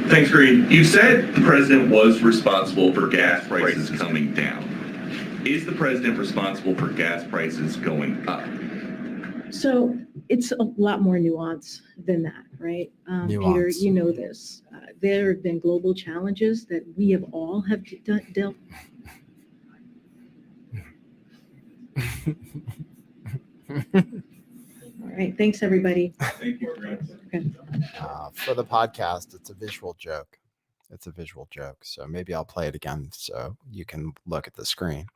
Thanks, Green. You said the president was responsible for gas prices coming down. Is the president responsible for gas prices going up? So it's a lot more nuance than that, right? Peter, you know this. There have been global challenges that we have all have dealt. All right. Thanks, everybody. Thank you. Okay. For the podcast, it's a visual joke. It's a visual joke. So maybe I'll play it again so you can look at the screen.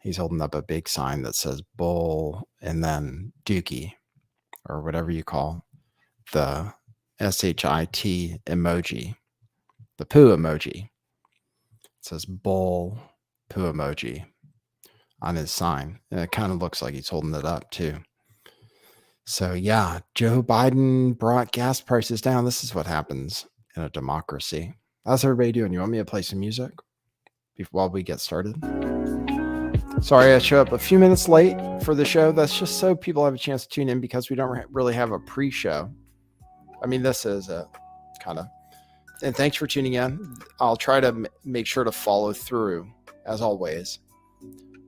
He's holding up a big sign that says bull and then dookie, or whatever you call the SHIT emoji, the poo emoji. It says bull poo emoji on his sign. And it kind of looks like he's holding it up too. So yeah, Joe Biden brought gas prices down. This is what happens in a democracy. How's everybody doing? You want me to play some music while we get started? Sorry, I show up a few minutes late for the show. That's just so people have a chance to tune in because we don't really have a pre-show. I mean, this is a kind of... And thanks for tuning in. I'll try to make sure to follow through, as always,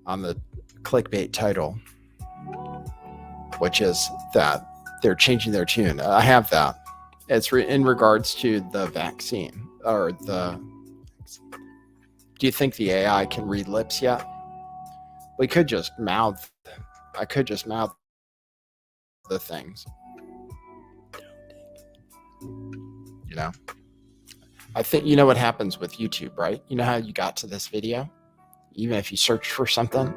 on the clickbait title, which is that they're changing their tune. I have that. It's in regards to the vaccine or the... Do you think the AI can read lips yet? We could just mouth. I could just mouth the things. You know? I think you know what happens with YouTube, right? You know how you got to this video? Even if you search for something?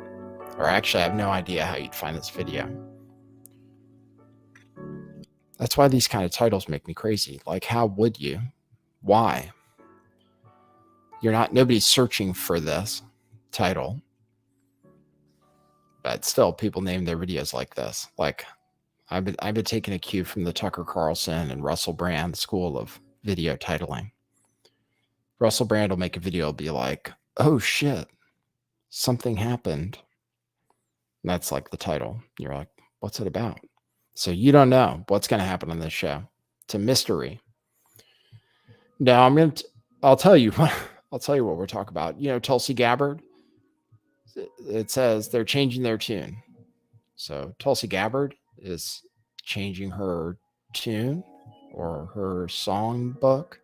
Or actually, I have no idea how you'd find this video. That's why these kind of titles make me crazy. Like, how would you? Why? Nobody's searching for this title. But still, people name their videos like this. Like, I've been taking a cue from the Tucker Carlson and Russell Brand school of video titling. Russell Brand will make a video, be like, "Oh shit, something happened." And that's like the title. You're like, "What's it about?" So you don't know what's going to happen on this show. It's a mystery. Now I'll tell you what we're talking about. You know, Tulsi Gabbard. It says they're changing their tune. So Tulsi Gabbard is changing her tune or her song book.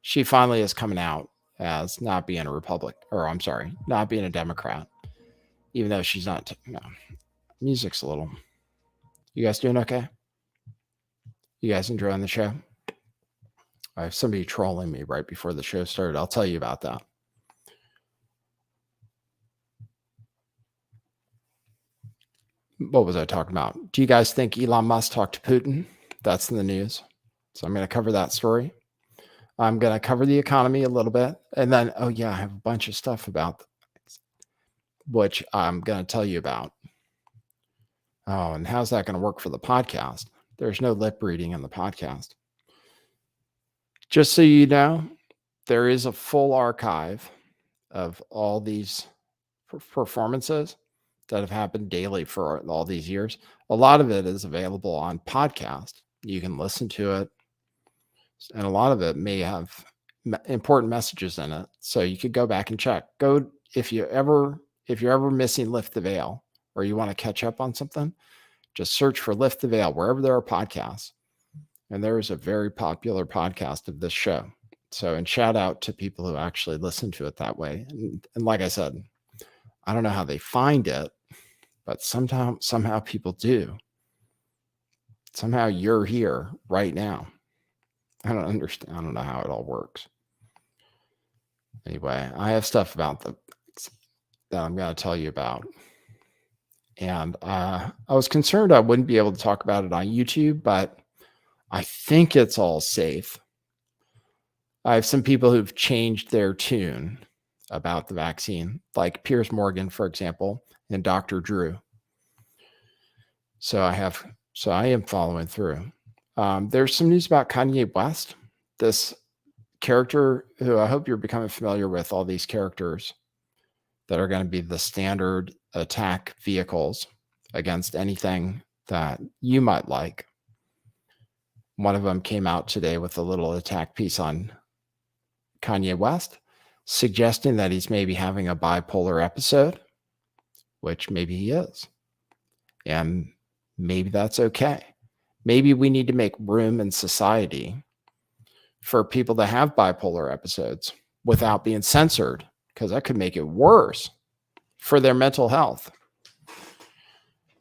She finally is coming out as not being not being a Democrat, even though she's not. Music's a little. You guys doing okay? You guys enjoying the show? I have somebody trolling me right before the show started. I'll tell you about that. What was I talking about? Do you guys think Elon Musk talked to Putin? That's in the news. So I'm going to cover that story. I'm going to cover the economy a little bit. And then, I have a bunch of stuff about which I'm going to tell you about. Oh, and how's that going to work for the podcast? There's no lip reading in the podcast. Just so you know, there is a full archive of all these performances that have happened daily for all these years. A lot of it is available on podcast. You can listen to it. And a lot of it may have important messages in it. So you could go back and check. If you're ever missing Lift the Veil or you want to catch up on something, just search for Lift the Veil wherever there are podcasts. And there is a very popular podcast of this show. So, and shout out to people who actually listen to it that way. And like I said, I don't know how they find it, but somehow people do. Somehow you're here right now. I don't understand. I don't know how it all works. Anyway, I have stuff about that I'm going to tell you about. And I was concerned I wouldn't be able to talk about it on YouTube, but I think it's all safe. I have some people who've changed their tune about the vaccine, like Piers Morgan, for example, and Dr. Drew. So I am following through. There's some news about Kanye West, this character who I hope you're becoming familiar with, all these characters that are going to be the standard attack vehicles against anything that you might like. One of them came out today with a little attack piece on Kanye West, suggesting that he's maybe having a bipolar episode, which maybe he is. And maybe that's okay. Maybe we need to make room in society for people to have bipolar episodes without being censored, because that could make it worse for their mental health.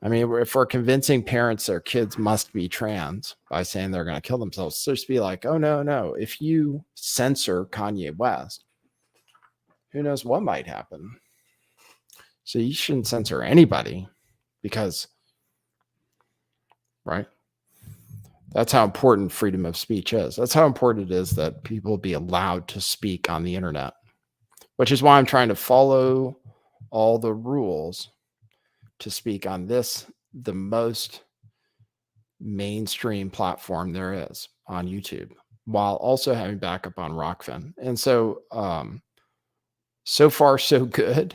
I mean, if we're convincing parents their kids must be trans by saying they're going to kill themselves, so just be like, oh, no. If you censor Kanye West, who knows what might happen? So you shouldn't censor anybody because, right? That's how important freedom of speech is. That's how important it is that people be allowed to speak on the internet, which is why I'm trying to follow all the rules to speak on this, the most mainstream platform there is on YouTube, while also having backup on Rockfin. And so, so far, so good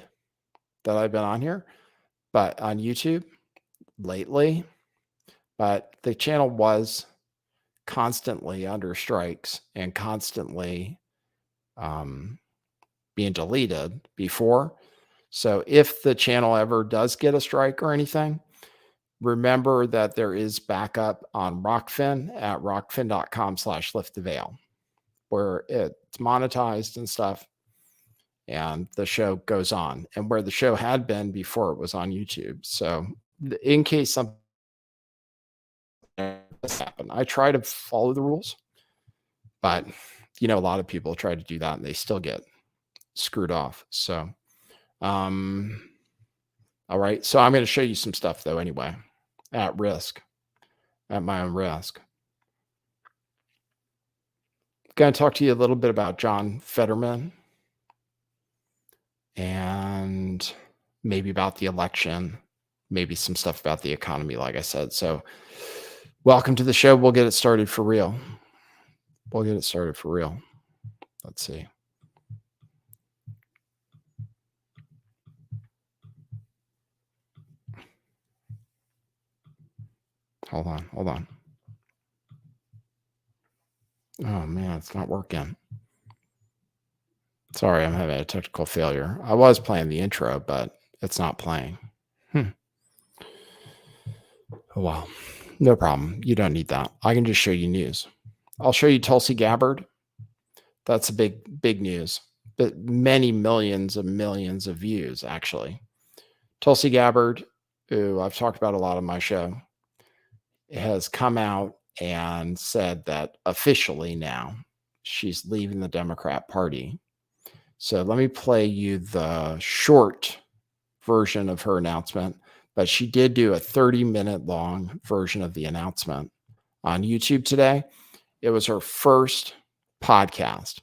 that I've been on here, but on YouTube lately, but the channel was constantly under strikes and constantly being deleted before. So if the channel ever does get a strike or anything, remember that there is backup on Rockfin at rockfin.com/lifttheveil, where it's monetized and stuff, and the show goes on, and where the show had been before it was on YouTube. So in case something does happen, I try to follow the rules, but a lot of people try to do that and they still get screwed off. So all right, so I'm going to show you some stuff though anyway, at my own risk. Going to talk to you a little bit about John Fetterman and maybe about the election, maybe some stuff about the economy, like I said. So welcome to the show. We'll get it started for real. Let's see. Hold on. Oh man, it's not working. Sorry, I'm having a technical failure. I was playing the intro, but it's not playing. Oh, well, no problem. You don't need that. I can just show you news. I'll show you Tulsi Gabbard. That's a big news, but many millions of views, actually. Tulsi Gabbard, who I've talked about a lot on my show, has come out and said that officially now she's leaving the Democrat Party. So let me play you the short version of her announcement, but she did do a 30-minute long version of the announcement on YouTube today. It was her first podcast.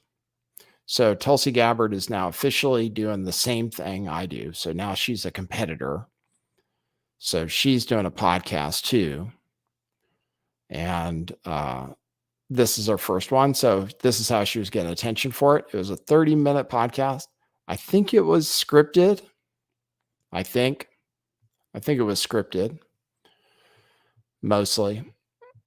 So Tulsi Gabbard is now officially doing the same thing I do. So now she's a competitor. So she's doing a podcast too. And this is her first one. So this is how she was getting attention for it. It was a 30-minute podcast. I think it was scripted. I think it was scripted, mostly,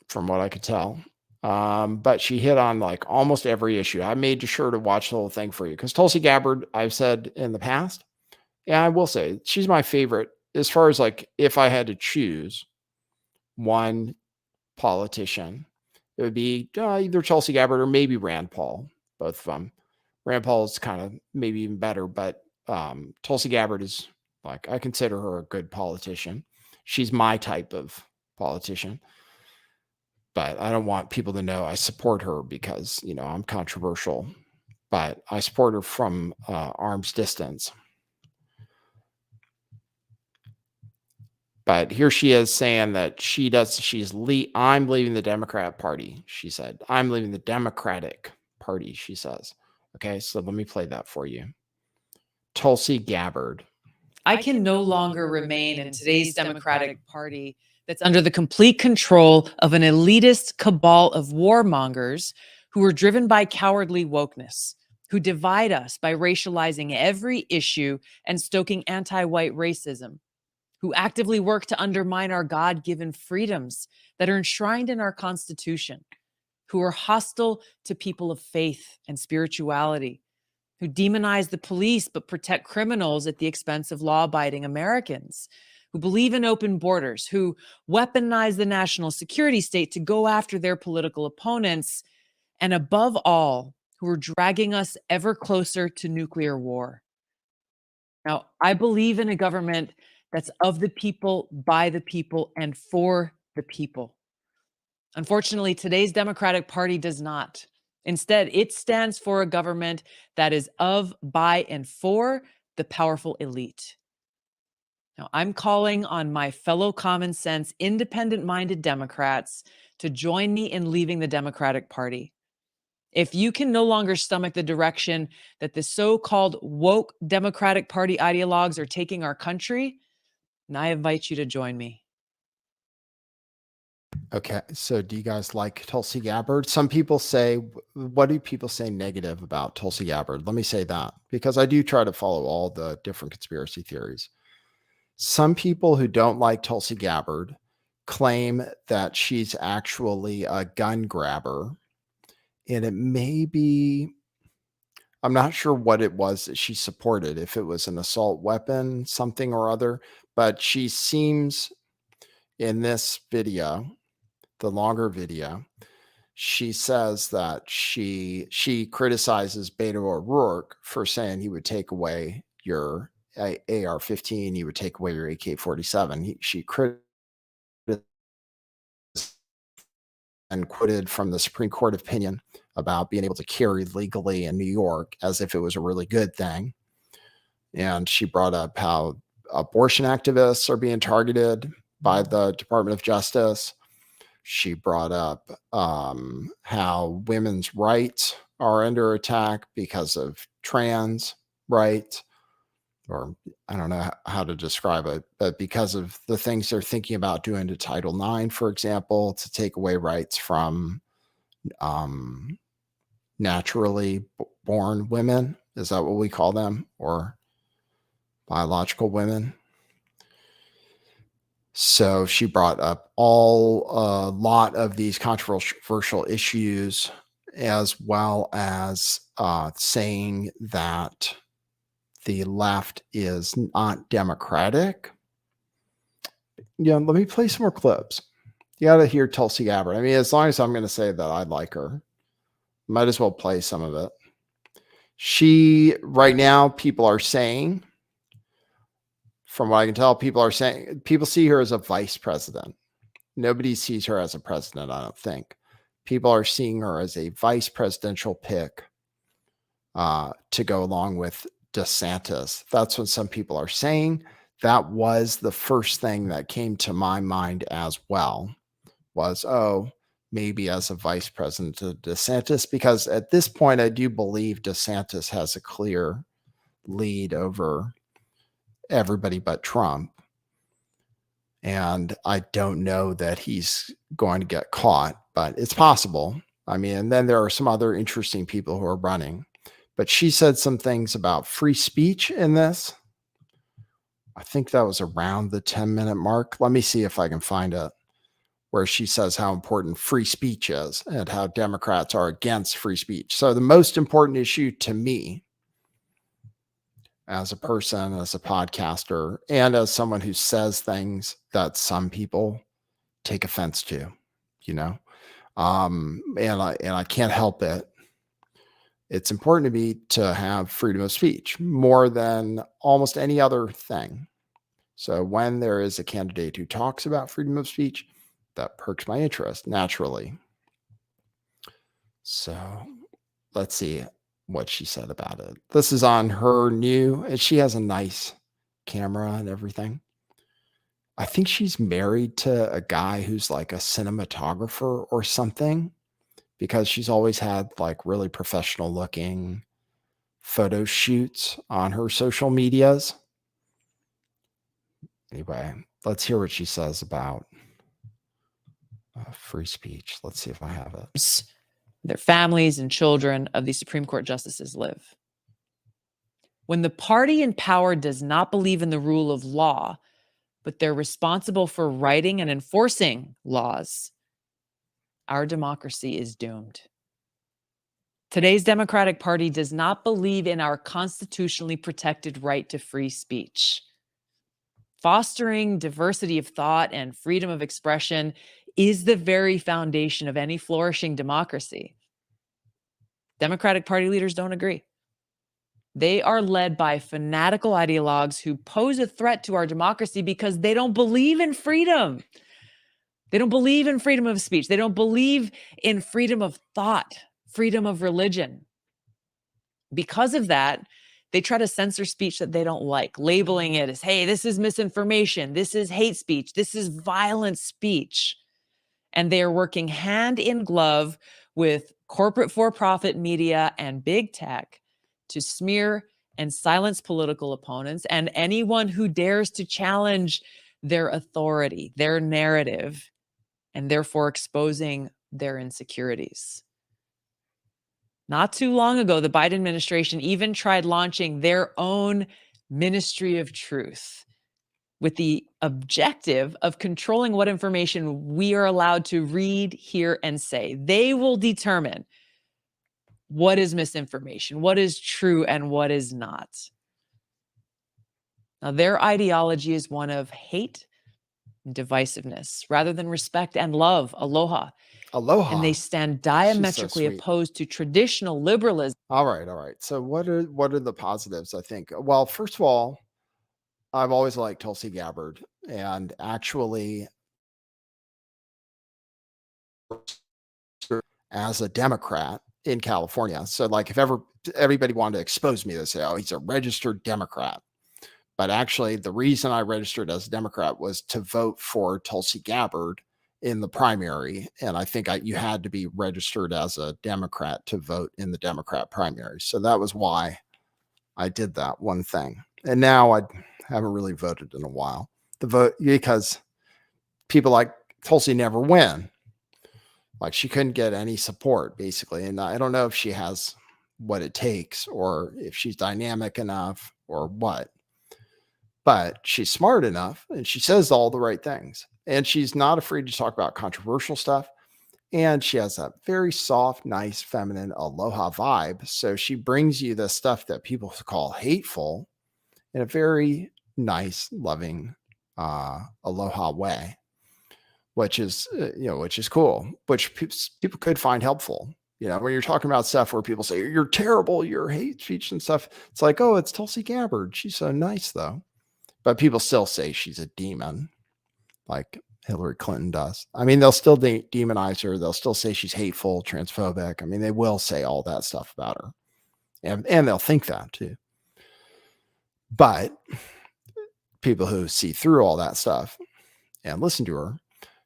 from what I could tell. But she hit on like almost every issue. I made sure to watch the whole thing for you because Tulsi Gabbard, I've said in the past, and I will say she's my favorite as far as like if I had to choose one politician, it would be either Tulsi Gabbard or maybe Rand Paul, both of them. Rand Paul is kind of maybe even better, but Tulsi Gabbard is like, I consider her a good politician. She's my type of politician. But I don't want people to know I support her because, I'm controversial. But I support her from arm's distance. But here she is saying that I'm leaving the Democrat Party, she said. I'm leaving the Democratic Party, she says. Okay, so let me play that for you. Tulsi Gabbard. I can no longer remain in today's Democratic Party that's under the complete control of an elitist cabal of warmongers who are driven by cowardly wokeness, who divide us by racializing every issue and stoking anti-white racism, who actively work to undermine our God-given freedoms that are enshrined in our Constitution, who are hostile to people of faith and spirituality, who demonize the police but protect criminals at the expense of law-abiding Americans, who believe in open borders, who weaponize the national security state to go after their political opponents, and above all, who are dragging us ever closer to nuclear war. Now, I believe in a government that's of the people, by the people, and for the people. Unfortunately, today's Democratic Party does not. Instead, it stands for a government that is of, by, and for the powerful elite. Now, I'm calling on my fellow common sense, independent-minded Democrats to join me in leaving the Democratic Party. If you can no longer stomach the direction that the so-called woke Democratic Party ideologues are taking our country, then I invite you to join me. Okay, so do you guys like Tulsi Gabbard? Some people say, what do people say negative about Tulsi Gabbard? Let me say that, because I do try to follow all the different conspiracy theories. Some people who don't like Tulsi Gabbard claim that she's actually a gun grabber. And it may be, I'm not sure what it was that she supported, if it was an assault weapon, something or other, but she seems in this video, the longer video, she says that she criticizes Beto O'Rourke for saying he would take away your AR-15, he would take away your AK-47. She criticized and quoted from the Supreme Court opinion about being able to carry legally in New York as if it was a really good thing. And she brought up how abortion activists are being targeted by the Department of Justice. She brought up how women's rights are under attack because of trans rights, or I don't know how to describe it, but because of the things they're thinking about doing to Title IX, for example, to take away rights from naturally born women. Is that what we call them? Or biological women? So she brought up a lot of these controversial issues, as well as saying that the left is not democratic. Yeah, let me play some more clips. You got to hear Tulsi Gabbard. I mean, as long as I'm going to say that I like her, might as well play some of it. Right now, people are saying, from what I can tell, people see her as a vice president. Nobody sees her as a president, I don't think. People are seeing her as a vice presidential pick to go along with DeSantis. That's what some people are saying. That was the first thing that came to my mind as well, was, maybe as a vice president to DeSantis, because at this point, I do believe DeSantis has a clear lead over everybody but Trump. And I don't know that he's going to get caught, but it's possible. I mean, and then there are some other interesting people who are running. But she said some things about free speech in this. I think that was around the 10-minute mark. Let me see if I can find it, where she says how important free speech is and how Democrats are against free speech. So the most important issue to me, as a person, as a podcaster, and as someone who says things that some people take offense to, and I can't help it. It's important to me to have freedom of speech more than almost any other thing. So when there is a candidate who talks about freedom of speech, that perks my interest naturally. So let's see what she said about it. This is on her new, and she has a nice camera and everything. I think she's married to a guy who's like a cinematographer or something, because she's always had like really professional looking photo shoots on her social medias. Anyway, let's hear what she says about free speech. Let's see if I have it. Their families and children of these Supreme Court justices live. When the party in power does not believe in the rule of law, but they're responsible for writing and enforcing laws, our democracy is doomed. Today's Democratic Party does not believe in our constitutionally protected right to free speech. Fostering diversity of thought and freedom of expression is the very foundation of any flourishing democracy. Democratic Party leaders don't agree. They are led by fanatical ideologues who pose a threat to our democracy because they don't believe in freedom. They don't believe in freedom of speech. They don't believe in freedom of thought, freedom of religion. Because of that, they try to censor speech that they don't like, labeling it as, hey, this is misinformation, this is hate speech, this is violent speech. And they are working hand in glove with corporate for-profit media and big tech to smear and silence political opponents and anyone who dares to challenge their authority, their narrative, and therefore exposing their insecurities. Not too long ago, the Biden administration even tried launching their own Ministry of Truth with the objective of controlling what information we are allowed to read, hear, and say. They will determine what is misinformation, what is true, and what is not. Now, their ideology is one of hate and divisiveness rather than respect and love, aloha. Aloha. And they stand diametrically opposed to traditional liberalism. All right. So what are the positives, I think? Well, first of all, I've always liked Tulsi Gabbard, and actually as a Democrat in California. So like if ever everybody wanted to expose me, they say, oh, he's a registered Democrat. But actually the reason I registered as a Democrat was to vote for Tulsi Gabbard in the primary. And I think you had to be registered as a Democrat to vote in the Democrat primary. So that was why I did that one thing. And now I haven't really voted in a while. The vote, because people like Tulsi never win. Like she couldn't get any support basically. And I don't know if she has what it takes or if she's dynamic enough or what, but she's smart enough and she says all the right things. And she's not afraid to talk about controversial stuff. And she has a very soft, nice, feminine aloha vibe. So she brings you the stuff that people call hateful in a very nice, loving, aloha way, which is cool, which people could find helpful. You know, when you're talking about stuff where people say, you're terrible, you're hate speech and stuff. It's like, oh, it's Tulsi Gabbard. She's so nice though. But people still say she's a demon, like Hillary Clinton does. I mean, they'll still demonize her. They'll still say she's hateful, transphobic. I mean, they will say all that stuff about her. And they'll think that too. But people who see through all that stuff and listen to her,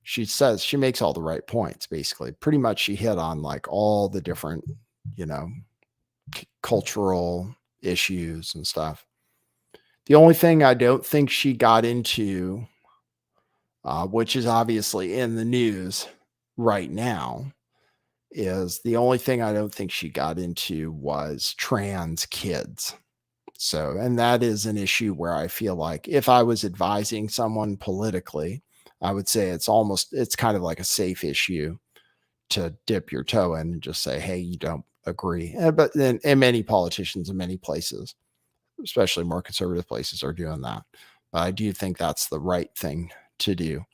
she says she makes all the right points, basically. Pretty much she hit on like all the different, cultural issues and stuff. The only thing I don't think she got into, which is obviously in the news right now, is the only thing I don't think she got into was trans kids. So, and that is an issue where I feel like if I was advising someone politically, I would say it's kind of like a safe issue to dip your toe in and just say, hey, you don't agree. But then, and many politicians in many places, especially more conservative places, are doing that. But I do think that's the right thing to do,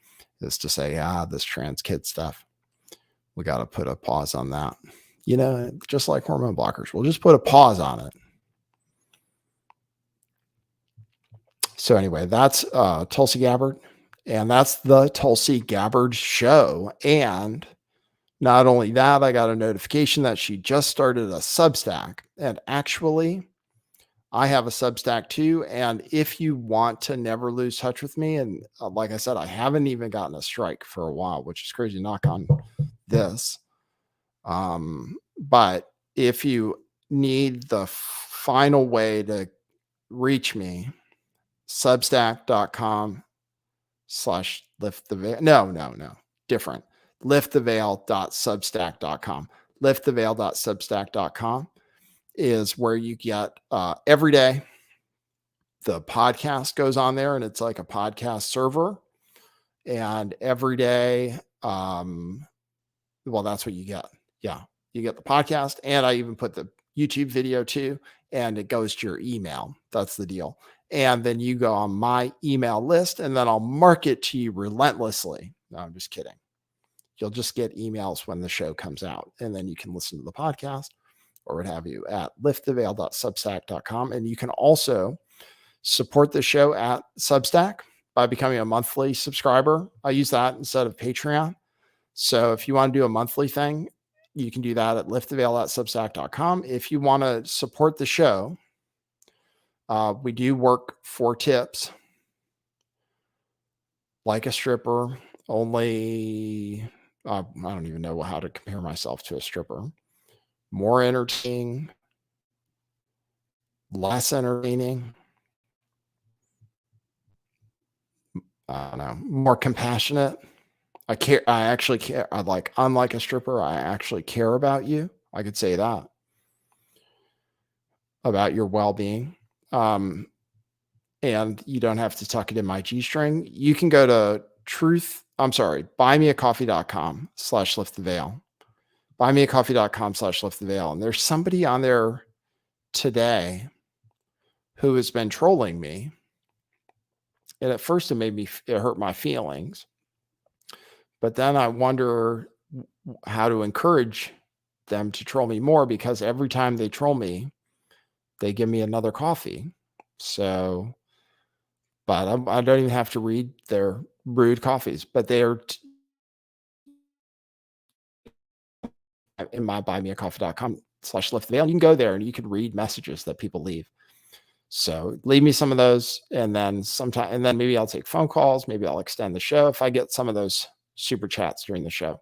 is to say, this trans kid stuff, we got to put a pause on that. Just like hormone blockers, we'll just put a pause on it. So anyway, that's Tulsi Gabbard, and that's the Tulsi Gabbard show. And not only that, I got a notification that she just started a Substack. And actually, I have a Substack too. And if you want to never lose touch with me, and like I said, I haven't even gotten a strike for a while, which is crazy, knock on this. But if you need the final way to reach me, substack.com/lifttheveil. No, different. lifttheveil.substack.com. lifttheveil.substack.com is where you get every day the podcast goes on there, and it's like a podcast server. And every day Well, that's what you get. Yeah. You get the podcast, and I even put the YouTube video too, and it goes to your email. That's the deal. And then you go on my email list, and then I'll market to you relentlessly. No, I'm just kidding. You'll just get emails when the show comes out, and then you can listen to the podcast or what have you at lifttheveil.substack.com. And you can also support the show at Substack by becoming a monthly subscriber. I use that instead of Patreon. So if you want to do a monthly thing, you can do that at lifttheveil.substack.com. If you want to support the show, we do work for tips. Like a stripper, only, I don't even know how to compare myself to a stripper. More entertaining, less entertaining. I don't know, more compassionate. I actually care. Unlike a stripper, I actually care about you. I could say that about your well-being. And you don't have to tuck it in my G-string. You can go to buymeacoffee.com/lifttheveil. Buymeacoffee.com/lifttheveil. And there's somebody on there today who has been trolling me. And at first it hurt my feelings. But then I wonder how to encourage them to troll me more, because every time they troll me, they give me another coffee. So, but I don't even have to read their brewed coffees, but they're in my buymeacoffee.com/lifttheveil. You can go there and you can read messages that people leave. So leave me some of those, and then maybe I'll take phone calls. Maybe I'll extend the show if I get some of those super chats during the show.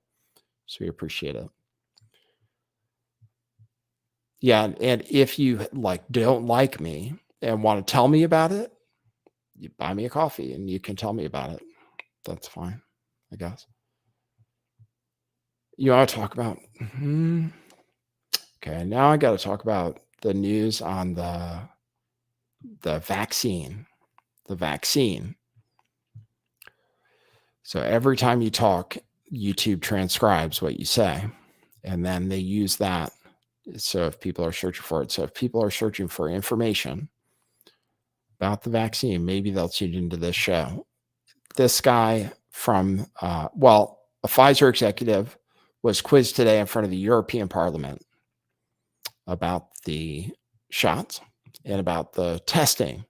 So we appreciate it. Yeah. And if you don't like me and want to tell me about it, you buy me a coffee and you can tell me about it. That's fine, I guess. You want to talk about, okay. Now I got to talk about the news on the vaccine. So every time you talk, YouTube transcribes what you say, and then they use that. So if people are searching for it, information about the vaccine, maybe they'll tune into this show. This guy from, a Pfizer executive was quizzed today in front of the European Parliament about the shots and about the testing.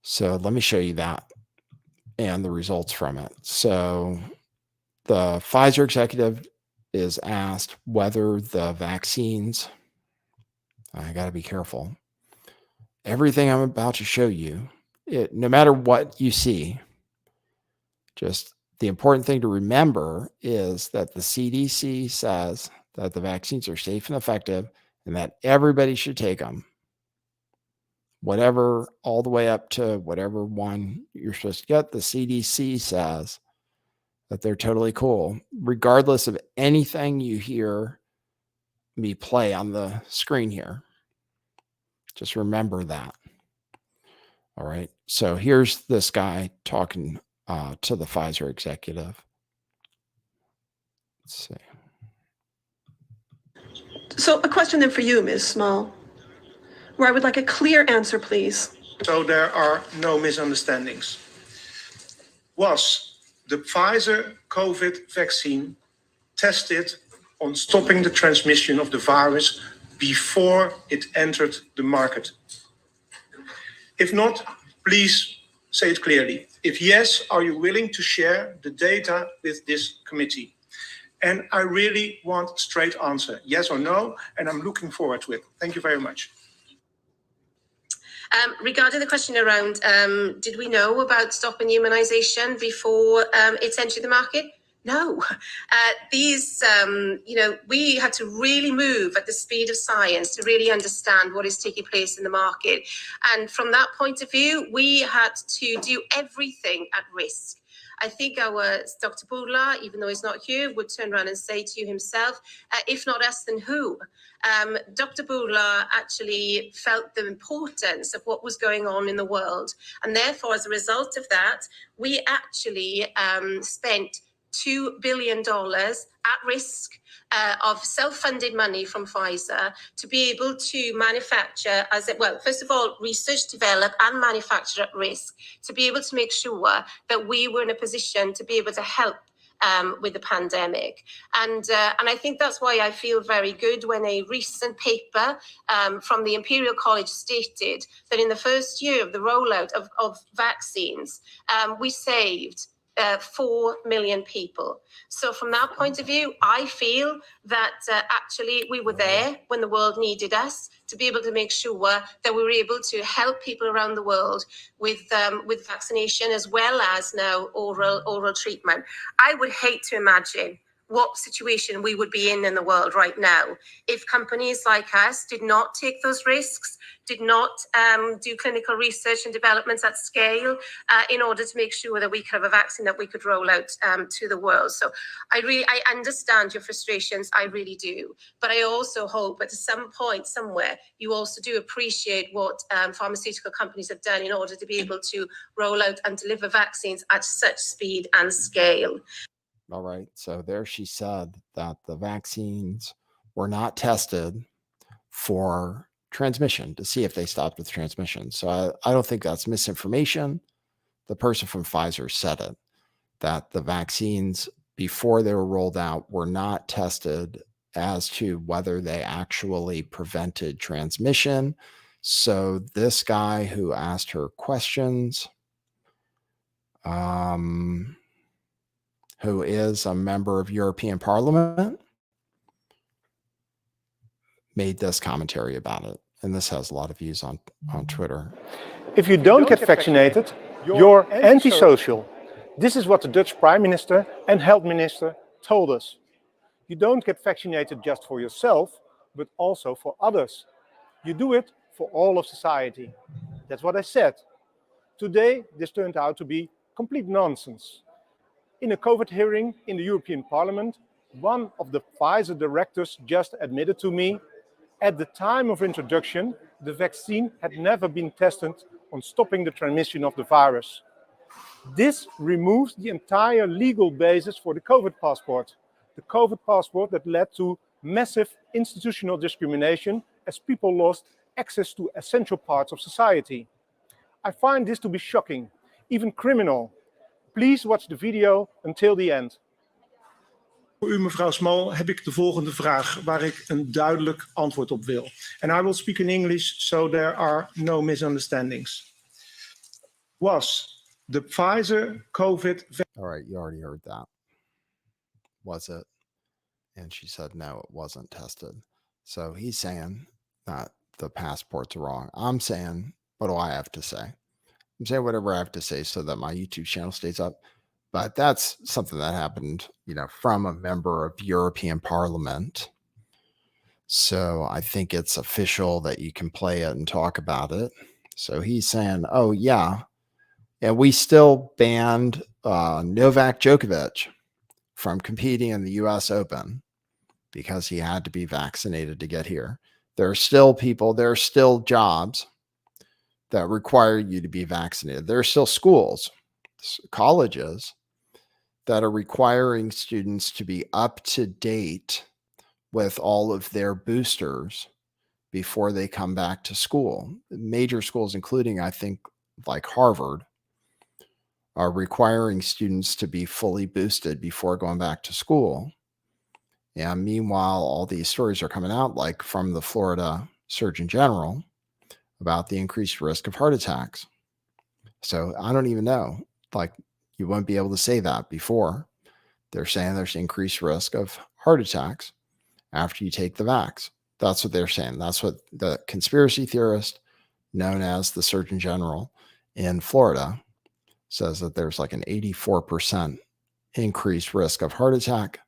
So let me show you that and the results from it. So the Pfizer executive is asked whether the vaccines, I got to be careful. Everything I'm about to show you, no matter what you see, just the important thing to remember is that the CDC says that the vaccines are safe and effective and that everybody should take them. Whatever, all the way up to whatever one you're supposed to get, the CDC says that they're totally cool, regardless of anything you hear me play on the screen here. Just remember that. All right. So here's this guy talking to the Pfizer executive. Let's see. So a question then for you, Ms. Small, where I would like a clear answer, please. So there are no misunderstandings. Was the Pfizer COVID vaccine tested on stopping the transmission of the virus before it entered the market? If not, please say it clearly. If yes, are you willing to share the data with this committee? And I really want a straight answer, yes or no, and I'm looking forward to it. Thank you very much. Regarding the question around, did we know about stopping immunization before it's entered the market? No. We had to really move at the speed of science to really understand what is taking place in the market. And from that point of view, we had to do everything at risk. I think our Dr. Bourla, even though he's not here, would turn around and say to you himself, if not us, then who? Dr. Bourla actually felt the importance of what was going on in the world. And therefore, as a result of that, we actually spent $2 billion at risk of self-funded money from Pfizer to be able to manufacture, first of all, research, develop, and manufacture at risk, to be able to make sure that we were in a position to be able to help with the pandemic. And I think that's why I feel very good when a recent paper from the Imperial College stated that in the first year of the rollout of vaccines, we saved 4 million people. So from that point of view, I feel that actually we were there when the world needed us to be able to make sure that we were able to help people around the world with vaccination as well as now oral treatment. I would hate to imagine what situation we would be in the world right now if companies like us did not take those risks, did not do clinical research and developments at scale in order to make sure that we could have a vaccine that we could roll out to the world. So I understand your frustrations, I really do. But I also hope at some point somewhere you also do appreciate what pharmaceutical companies have done in order to be able to roll out and deliver vaccines at such speed and scale. All right. So there she said that the vaccines were not tested for transmission to see if they stopped with transmission. So I don't think that's misinformation. The person from Pfizer said it, that the vaccines before they were rolled out were not tested as to whether they actually prevented transmission. So this guy who asked her questions, who is a member of European Parliament, made this commentary about it. And this has a lot of views on Twitter. If you don't get vaccinated, you're antisocial. This is what the Dutch Prime Minister and Health Minister told us. You don't get vaccinated just for yourself, but also for others. You do it for all of society. That's what I said. Today, this turned out to be complete nonsense. In a COVID hearing in the European Parliament, one of the Pfizer directors just admitted to me, at the time of introduction, the vaccine had never been tested on stopping the transmission of the virus. This removes the entire legal basis for the COVID passport. The COVID passport that led to massive institutional discrimination as people lost access to essential parts of society. I find this to be shocking, even criminal. Please watch the video until the end. Voor u, mevrouw Small, heb ik de volgende vraag waar ik een duidelijk antwoord op wil. And I will speak in English so there are no misunderstandings. Was the Pfizer COVID vaccine... All right, you already heard that. Was it? And she said, no, it wasn't tested. So he's saying that the passport's wrong. I'm saying, what do I have to say? I'm saying whatever I have to say so that my YouTube channel stays up. But that's something that happened, from a member of European Parliament. So I think it's official that you can play it and talk about it. So he's saying, oh, yeah. And we still banned Novak Djokovic from competing in the U.S. Open because he had to be vaccinated to get here. There are still people, there are still jobs that require you to be vaccinated. There are still schools, colleges that are requiring students to be up to date with all of their boosters before they come back to school. Major schools, including, I think, like Harvard, are requiring students to be fully boosted before going back to school. And meanwhile, all these stories are coming out, like from the Florida Surgeon General, about the increased risk of heart attacks. So I don't even know, you wouldn't be able to say that before. They're saying there's increased risk of heart attacks after you take the vax. That's what they're saying. That's what the conspiracy theorist known as the Surgeon General in Florida says, that there's like an 84% increased risk of heart attack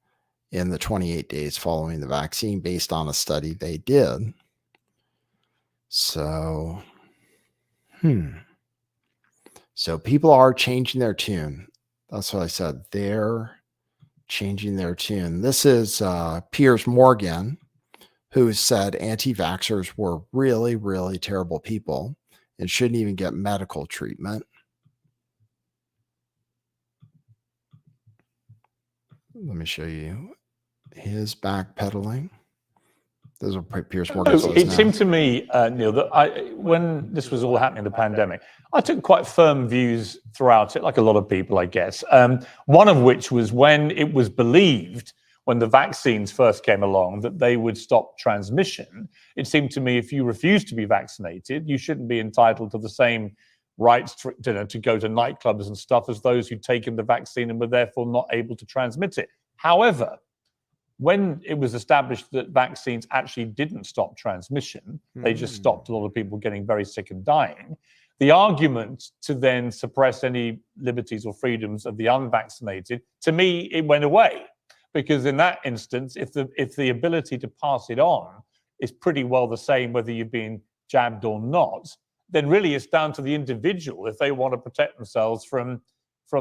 in the 28 days following the vaccine based on a study they did. So, So people are changing their tune. That's what I said. They're changing their tune. This is Piers Morgan, who said anti-vaxxers were really, really terrible people and shouldn't even get medical treatment. Let me show you his backpedaling. Those are Piers Morgan's. It seemed to me, Neil, that when this was all happening, the pandemic, I took quite firm views throughout it, like a lot of people, I guess. One of which was when it was believed, when the vaccines first came along, that they would stop transmission. It seemed to me if you refuse to be vaccinated, you shouldn't be entitled to the same rights to go to nightclubs and stuff as those who'd taken the vaccine and were therefore not able to transmit it. However, when it was established that vaccines actually didn't stop transmission, they just stopped a lot of people getting very sick and dying. The argument to then suppress any liberties or freedoms of the unvaccinated, to me, it went away. Because in that instance, if the ability to pass it on is pretty well the same whether you've been jabbed or not, then really it's down to the individual if they want to protect themselves from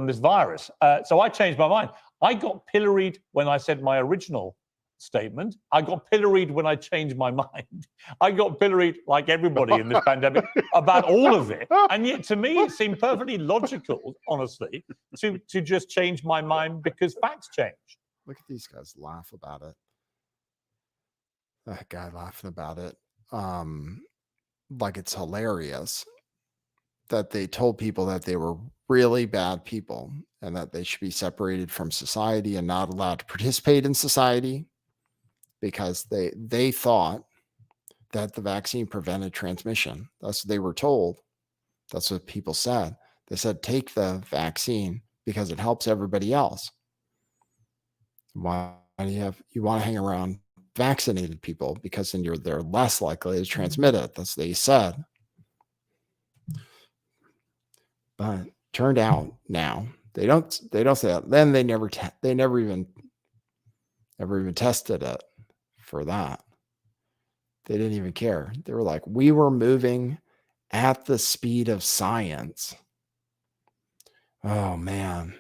this virus. So I changed my mind. I got pilloried when I said my original statement. I got pilloried when I changed my mind. I got pilloried, like everybody in this pandemic, about all of it. And yet to me, it seemed perfectly logical, honestly, to just change my mind because facts change. Look at these guys laugh about it. That guy laughing about it. Like it's hilarious that they told people that they were really bad people and that they should be separated from society and not allowed to participate in society because they thought that the vaccine prevented transmission. That's what they were told. That's what people said. They said, take the vaccine because it helps everybody else. Why do you want to hang around vaccinated people? Because then they're less likely to transmit it. That's what they said. But turned out now they don't say that. Then they never even tested it for that. They didn't even care. They were like, we were moving at the speed of science. Oh man.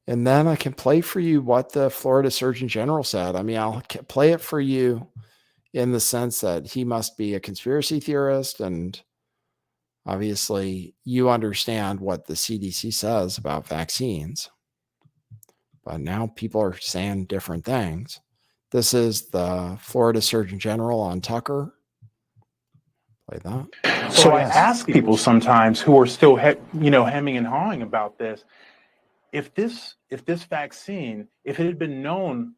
And then I can play for you what the Florida Surgeon General said. I mean, I'll play it for you in the sense that he must be a conspiracy theorist. And obviously, you understand what the CDC says about vaccines. But now people are saying different things. This is the Florida Surgeon General on Tucker. Play that. So I ask people sometimes who are still, hemming and hawing about this. If this vaccine, if it had been known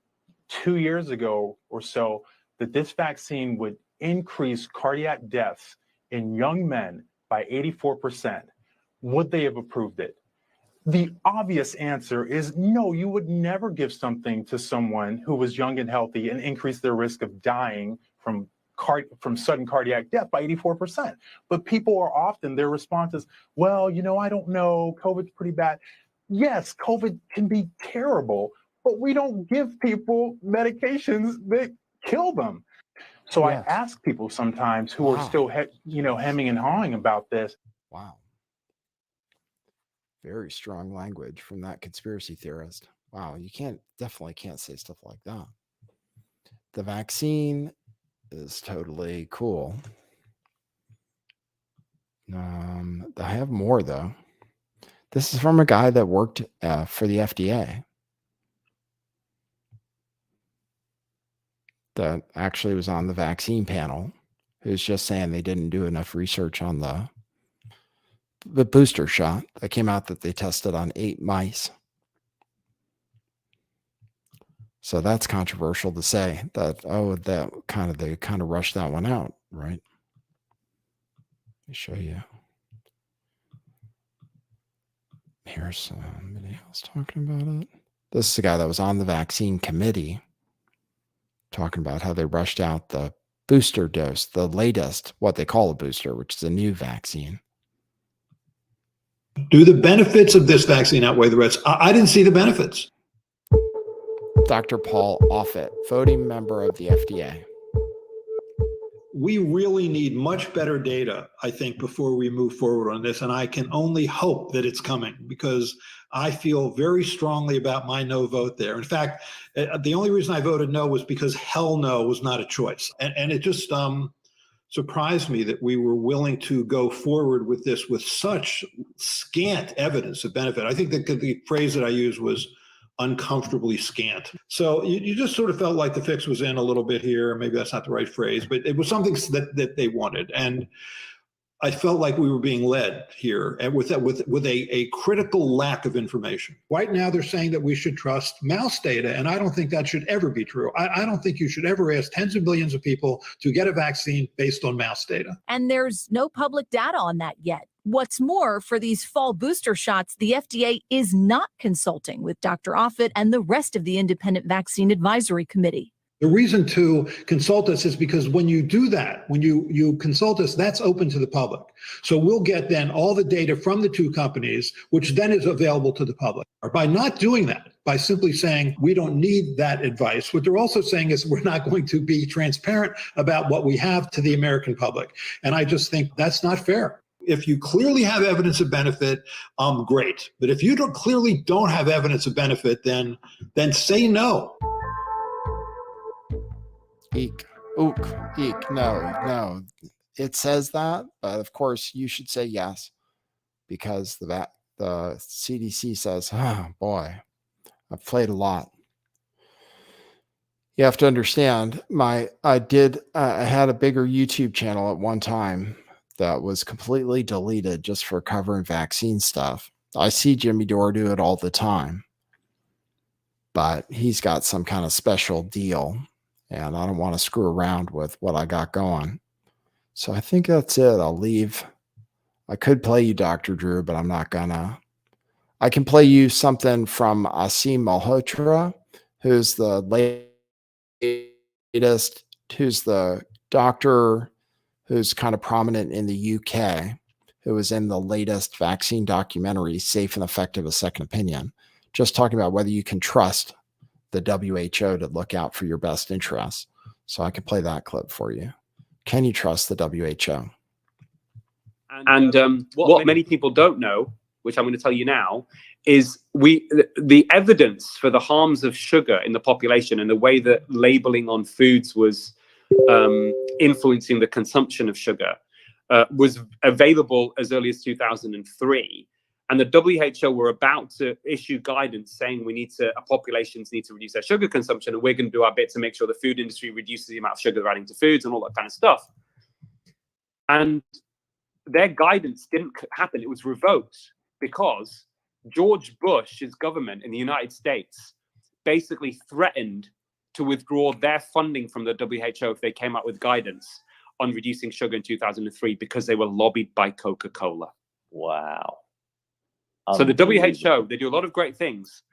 2 years ago or so that this vaccine would increase cardiac deaths in young men by 84%, would they have approved it? The obvious answer is no, you would never give something to someone who was young and healthy and increase their risk of dying from sudden cardiac death by 84%. But people are often, their response is, well, I don't know, COVID's pretty bad. Yes, COVID can be terrible, but we don't give people medications that kill them. So I ask people sometimes who are still, hemming and hawing about this. Wow. Very strong language from that conspiracy theorist. Wow, you definitely can't say stuff like that. The vaccine is totally cool. I have more though. This is from a guy that worked for the FDA. That actually was on the vaccine panel. Who's just saying they didn't do enough research on the booster shot. That came out that they tested on 8 mice. So that's controversial to say that, they kind of rushed that one out, right? Let me show you. Here's somebody else talking about it. This is the guy that was on the vaccine committee talking about how they rushed out the booster dose, the latest, what they call a booster, which is a new vaccine. Do the benefits of this vaccine outweigh the risks? I didn't see the benefits. Dr. Paul Offit, voting member of the FDA. We really need much better data, I think, before we move forward on this. And I can only hope that it's coming because I feel very strongly about my no vote there. In fact, the only reason I voted no was because hell no was not a choice. And it just surprised me that we were willing to go forward with this with such scant evidence of benefit. I think that the phrase that I used was uncomfortably scant. So you just sort of felt like the fix was in a little bit here. Maybe that's not the right phrase, but it was something that they wanted. And I felt like we were being led here and with a critical lack of information. Right now, they're saying that we should trust mouse data, and I don't think that should ever be true. I don't think you should ever ask tens of millions of people to get a vaccine based on mouse data. And there's no public data on that yet. What's more, for these fall booster shots, the FDA is not consulting with Dr. Offit and the rest of the Independent Vaccine Advisory Committee. The reason to consult us is because when you do that, when you consult us, that's open to the public. So we'll get then all the data from the two companies, which then is available to the public. Or by not doing that, by simply saying we don't need that advice, what they're also saying is we're not going to be transparent about what we have to the American public. And I just think that's not fair. If you clearly have evidence of benefit, great. But if you clearly don't have evidence of benefit, then say no. Eek, ook, eek. No. It says that, but of course you should say yes, because the CDC says, oh boy, I've played a lot. You have to understand, I had a bigger YouTube channel at one time that was completely deleted just for covering vaccine stuff. I see Jimmy Dore do it all the time, but he's got some kind of special deal. And I don't want to screw around with what I got going. So I think that's it. I'll leave. I could play you Dr. Drew, but I'm not gonna. I can play you something from Asim Malhotra, who's the latest, who's the doctor who's kind of prominent in the UK, who was in the latest vaccine documentary, Safe and Effective: A Second Opinion, just talking about whether you can trust the WHO to look out for your best interests. So I can play that clip for you. Can you trust the WHO? And what many people don't know, which I'm going to tell you now, is the evidence for the harms of sugar in the population and the way that labeling on foods was influencing the consumption of sugar was available as early as 2003. And the WHO were about to issue guidance saying our populations need to reduce their sugar consumption, and we're going to do our bit to make sure the food industry reduces the amount of sugar they're adding to foods and all that kind of stuff. And their guidance didn't happen. It was revoked because George Bush's government in the United States basically threatened to withdraw their funding from the WHO if they came out with guidance on reducing sugar in 2003 because they were lobbied by Coca-Cola. Wow. So the WHO, they do a lot of great things.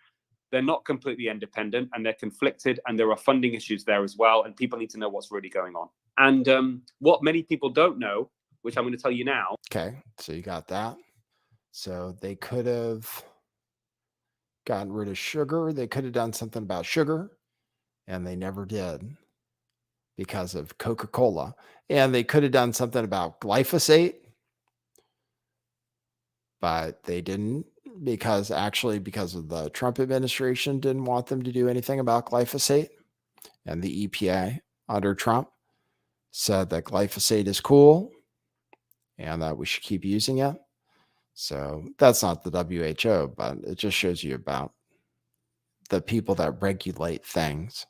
They're not completely independent, and they're conflicted, and there are funding issues there as well, and people need to know what's really going on. And what many people don't know, which I'm going to tell you now. Okay, so you got that. So they could have gotten rid of sugar. They could have done something about sugar, and they never did because of Coca-Cola. And they could have done something about glyphosate, but they didn't, because of the Trump administration didn't want them to do anything about glyphosate. And the EPA under Trump said that glyphosate is cool and that we should keep using it. So that's not the WHO, but it just shows you about the people that regulate things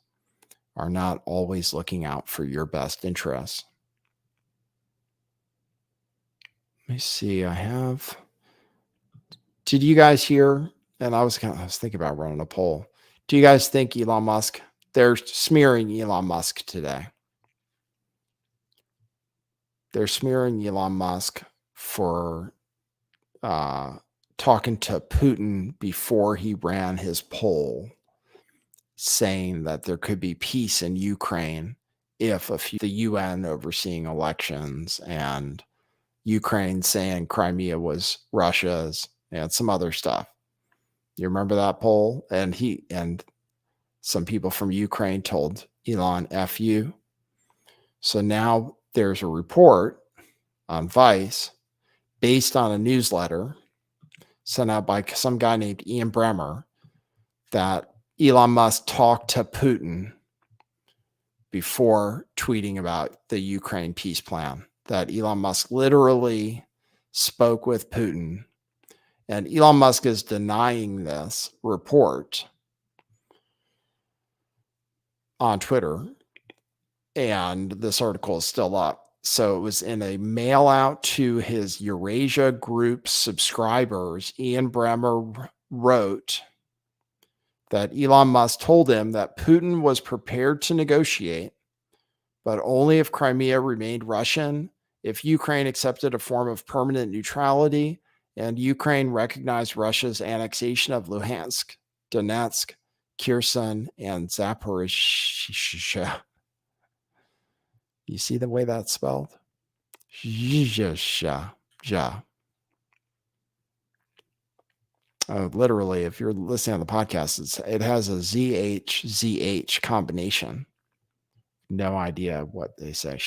are not always looking out for your best interests. Let me see. Did you guys hear? And I was thinking about running a poll. Do you guys think Elon Musk? They're smearing Elon Musk today. They're smearing Elon Musk for talking to Putin before he ran his poll, saying that there could be peace in Ukraine if the UN overseeing elections, and Ukraine saying Crimea was Russia's, and some other stuff. You remember that poll? And some people from Ukraine told Elon, F you. So now there's a report on Vice based on a newsletter sent out by some guy named Ian Bremmer that Elon Musk talked to Putin before tweeting about the Ukraine peace plan, that Elon Musk literally spoke with Putin. And Elon Musk is denying this report, on Twitter, and this article is still up. So it was in a mail out to his Eurasia Group subscribers. Ian Bremmer wrote that Elon Musk told him that Putin was prepared to negotiate, but only if Crimea remained Russian, if Ukraine accepted a form of permanent neutrality, and Ukraine recognized Russia's annexation of Luhansk, Donetsk, Kherson, and Zaporizhzhia. You see the way that's spelled? Literally, if you're listening on the podcast, it has a ZH combination. No idea what they say.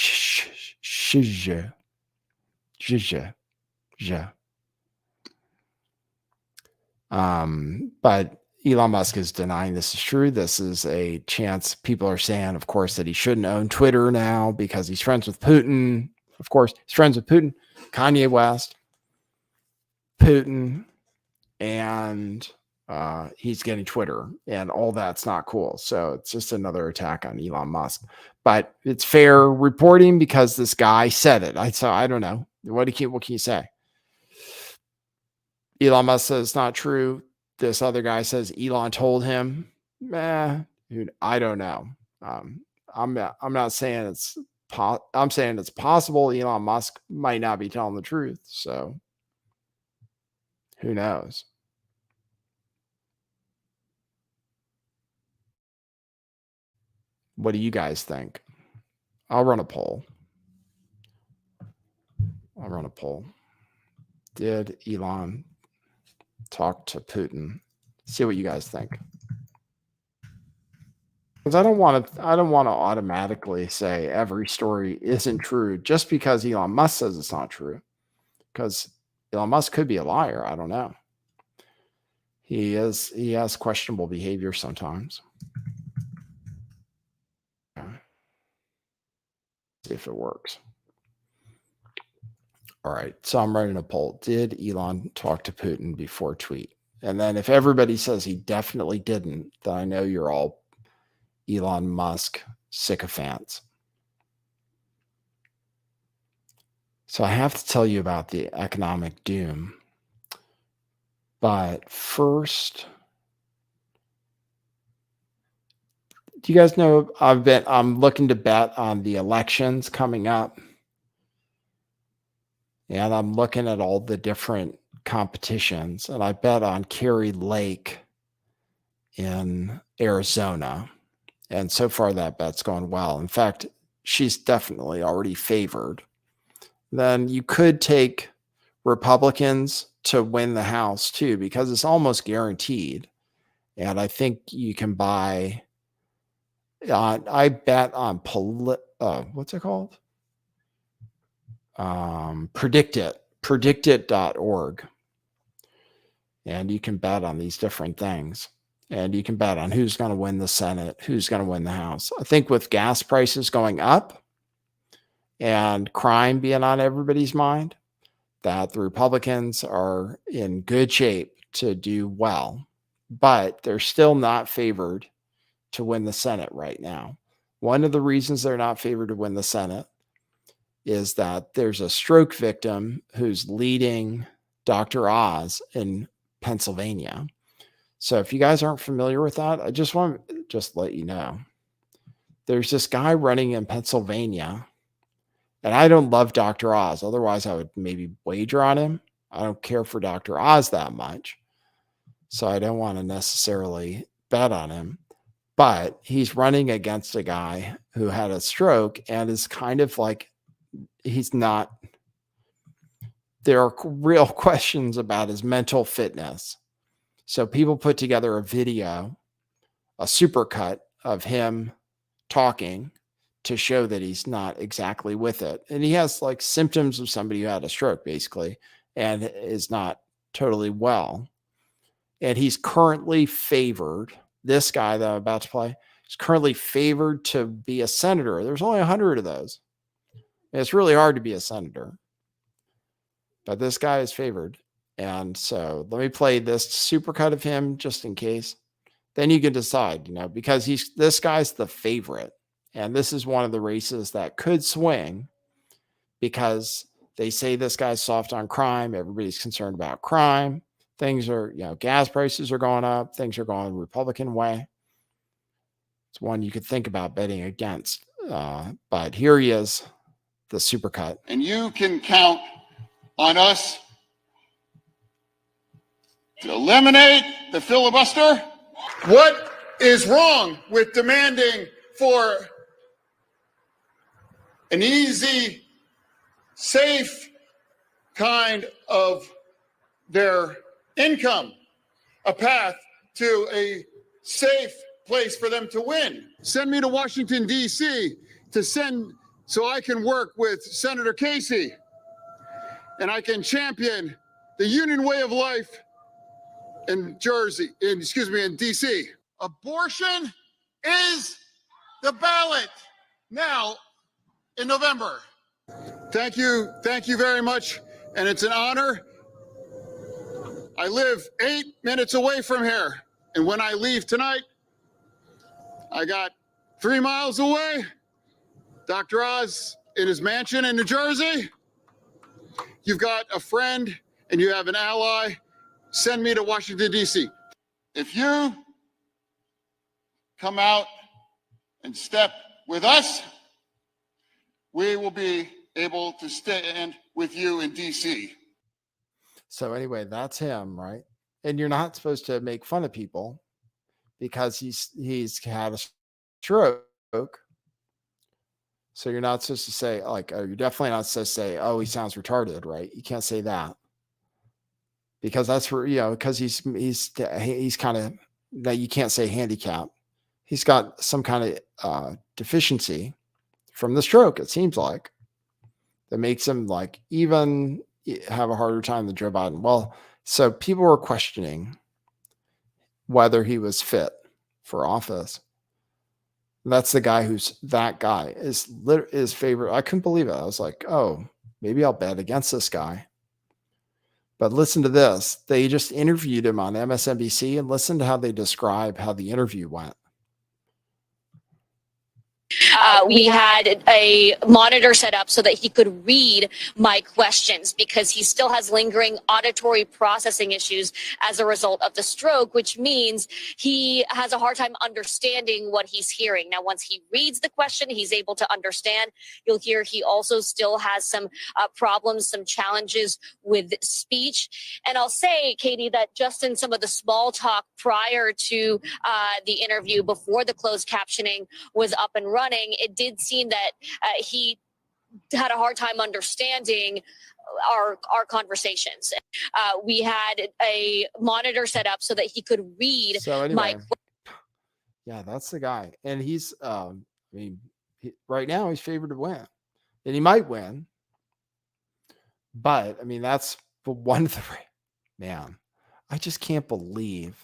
But Elon Musk is denying this is true. This is a chance. People are saying, of course, that he shouldn't own Twitter now because he's friends with Putin. Of course, he's friends with Putin, Kanye West, Putin, and he's getting Twitter, and all that's not cool. So it's just another attack on Elon Musk. But it's fair reporting because this guy said it. I don't know. What can you say? Elon Musk says it's not true. This other guy says Elon told him. Dude, I don't know. I'm not saying it's. I'm saying it's possible Elon Musk might not be telling the truth. So who knows? What do you guys think? I'll run a poll. Did Elon talk to Putin? See what you guys think. Because I don't want to automatically say every story isn't true just because Elon Musk says it's not true. Because Elon Musk could be a liar. I don't know. He has questionable behavior sometimes. See if it works. All right. So I'm running a poll. Did Elon talk to Putin before tweet? And then if everybody says he definitely didn't, then I know you're all Elon Musk sycophants. So I have to tell you about the economic doom. But first, do you guys know I'm looking to bet on the elections coming up. And I'm looking at all the different competitions, and I bet on Carrie Lake in Arizona. And so far that bet's going well. In fact, she's definitely already favored. Then you could take Republicans to win the House too, because it's almost guaranteed. And I think you can buy, I bet on, what's it called? predictit.org. And you can bet on these different things. And you can bet on who's going to win the Senate, who's going to win the House. I think with gas prices going up and crime being on everybody's mind, that the Republicans are in good shape to do well. But they're still not favored to win the Senate right now. One of the reasons they're not favored to win the Senate is that there's a stroke victim who's leading Dr. Oz in Pennsylvania. So if you guys aren't familiar with that, I just want to just let you know. There's this guy running in Pennsylvania, and I don't love Dr. Oz. Otherwise, I would maybe wager on him. I don't care for Dr. Oz that much. So I don't want to necessarily bet on him. But he's running against a guy who had a stroke and is kind of like, he's not, there are real questions about his mental fitness. So people put together a video, a supercut of him talking to show that he's not exactly with it. And he has like symptoms of somebody who had a stroke basically, and is not totally well. And he's currently favored, this guy that I'm about to play is currently favored to be a senator. There's only 100 of those. It's really hard to be a senator, but this guy is favored. And so let me play this supercut of him just in case. then you can decide, because this guy's the favorite. And this is one of the races that could swing because they say this guy's soft on crime. Everybody's concerned about crime. Things are, gas prices are going up. Things are going the Republican way. It's one you could think about betting against. But here he is, the supercut. And you can count on us to eliminate the filibuster. What is wrong with demanding for an easy, safe kind of their income, a path to a safe place for them to win? Send me to Washington, D.C. so I can work with Senator Casey and I can champion the union way of life in D.C. Abortion is the ballot now in November. Thank you very much, and it's an honor. I live 8 minutes away from here, and when I leave tonight, I got 3 miles away, Dr. Oz in his mansion in New Jersey. You've got a friend and you have an ally. Send me to Washington, D.C. If you come out and step with us, we will be able to stand with you in D.C. So anyway, that's him, right? And you're not supposed to make fun of people because he's had a stroke. So you're not supposed to say, you're definitely not supposed to say, oh, he sounds retarded, right? You can't say that. Because that's for, because he's kind of, that you can't say handicap. He's got some kind of deficiency from the stroke, it seems like, that makes him even have a harder time than Joe Biden. Well, so people were questioning whether he was fit for office. That's the guy is favorite. I couldn't believe it. I was like, oh, maybe I'll bet against this guy. But listen to this. They just interviewed him on MSNBC and listen to how they describe how the interview went. We had a monitor set up so that he could read my questions because he still has lingering auditory processing issues as a result of the stroke, which means he has a hard time understanding what he's hearing. Now, once he reads the question, he's able to understand. You'll hear he also still has some problems, some challenges with speech. And I'll say, Katie, that just in some of the small talk prior to the interview, before the closed captioning was up and running, it did seem that he had a hard time understanding our conversations. We had a monitor set up so that he could read my. Yeah, that's the guy, and he's. Right now he's favored to win, and he might win. But that's the one thing. Man, I just can't believe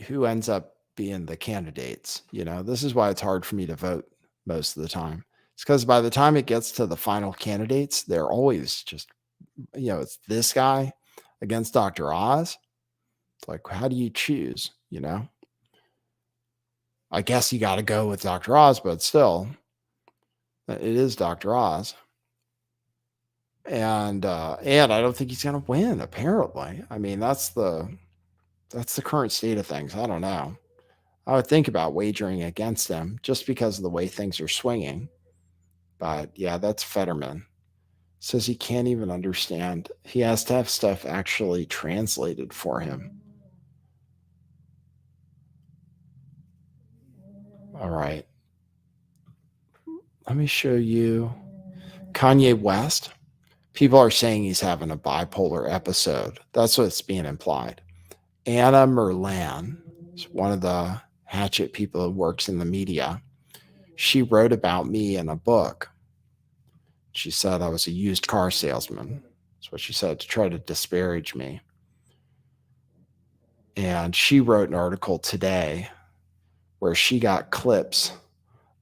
who ends up being the candidates. This is why it's hard for me to vote most of the time. It's because by the time it gets to the final candidates, they're always just, it's this guy against Dr. Oz. It's like, how do you choose? I guess you got to go with Dr. Oz, but still, it is Dr. Oz. And I don't think he's going to win, apparently. That's the current state of things. I don't know. I would think about wagering against him just because of the way things are swinging. But yeah, that's Fetterman. Says he can't even understand. He has to have stuff actually translated for him. All right. Let me show you Kanye West. People are saying he's having a bipolar episode. That's what's being implied. Anna Merlan is one of the hatchet people who works in the media. She wrote about me in a book. She said I was a used car salesman. That's what she said, to try to disparage me. And she wrote an article today where she got clips